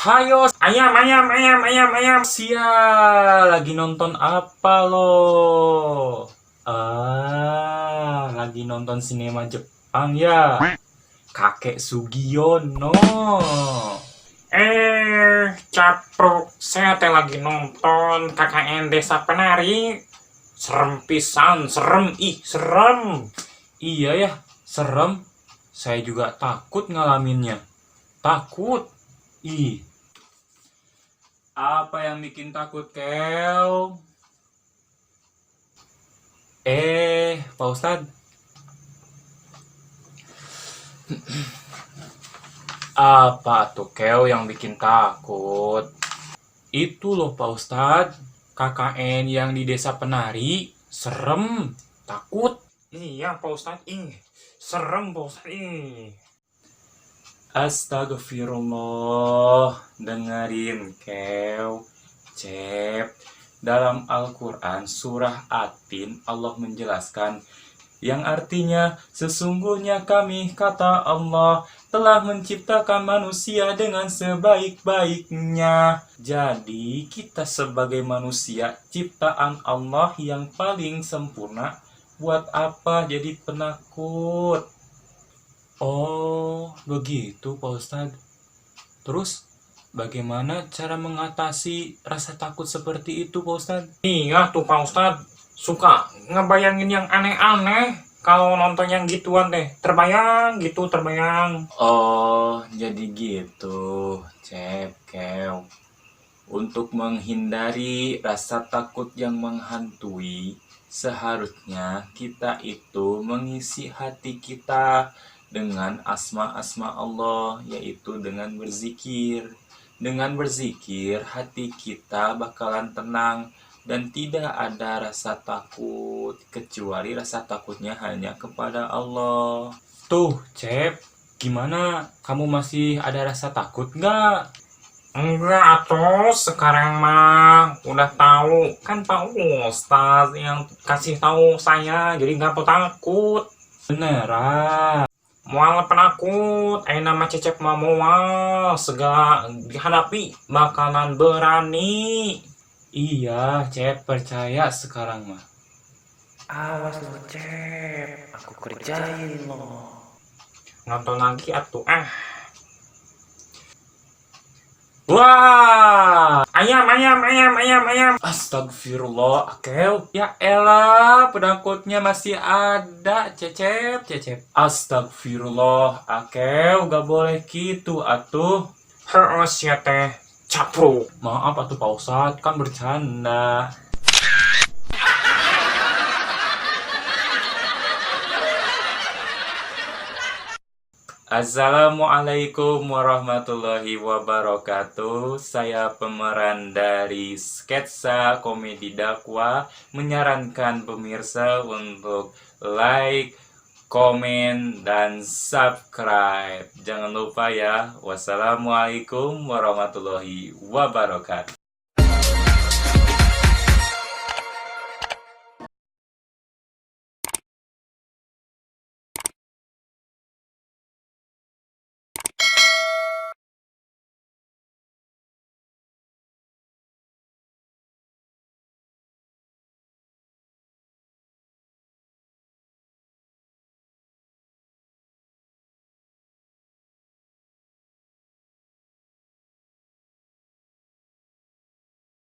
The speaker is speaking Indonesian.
Hayo, ayam, ayam, ayam, ayam, ayam. Lagi nonton apa lo? Lagi nonton sinema Jepang ya? Kakek Sugiono. Capruk, saya teh lagi nonton KKN Desa Penari. Serem pisan, serem, serem. Iya ya, serem. Saya juga takut ngalaminnya. Takut. Apa yang bikin takut, Kel? Pak Ustadz. Apa tuh, Kel, yang bikin takut? Itu loh, Pak Ustadz. KKN yang di Desa Penari. Serem. Takut. Iya, Pak Ustadz, serem, Pak Ustadz, Astagfirullah. Dengerin, Kel. Cep. Dalam Al-Quran surah At-Tin Allah menjelaskan yang artinya sesungguhnya kami, kata Allah, telah menciptakan manusia dengan sebaik-baiknya. Jadi kita sebagai manusia ciptaan Allah yang paling sempurna, buat apa jadi penakut? Oh, begitu Pak Ustadz. Terus bagaimana cara mengatasi rasa takut seperti itu, Pak Ustadz? Iya tuh Pak Ustadz, suka ngebayangin yang aneh-aneh. Kalau nonton yang gituan deh, terbayang gitu, terbayang. Oh, jadi gitu, Cep, Kel. Untuk menghindari rasa takut yang menghantui, seharusnya kita itu mengisi hati kita dengan asma-asma Allah, yaitu dengan berzikir. Dengan berzikir, hati kita bakalan tenang dan tidak ada rasa takut, kecuali rasa takutnya hanya kepada Allah. Tuh, Cep, gimana? Kamu masih ada rasa takut nggak? Enggak atuh, sekarang mah udah tahu kan Pak Ustadz yang kasih tahu saya, jadi nggak perlu takut. Beneran. Mual penakut, nama Cecep mah mual, segala dihadapi bakalan berani. Iya, Cep, percaya sekarang mah. Awas lo Cep, aku kerjain lo. Nonton lagi atuh, Wah, Ayam, ayam, ayam, ayam, ayam. astagfirullah, Akel. Ya elah, penakutnya masih ada, Cecep, Cecep. Astagfirullah, Akel, gak boleh gitu, atuh. Heeh, ya teh, capruk. Maaf atuh Pak Ustadz, kan bercanda. Assalamualaikum warahmatullahi wabarakatuh. Saya pemeran dari sketsa komedi dakwah menyarankan pemirsa untuk like, komen, dan subscribe. Jangan lupa ya. Wassalamualaikum warahmatullahi wabarakatuh.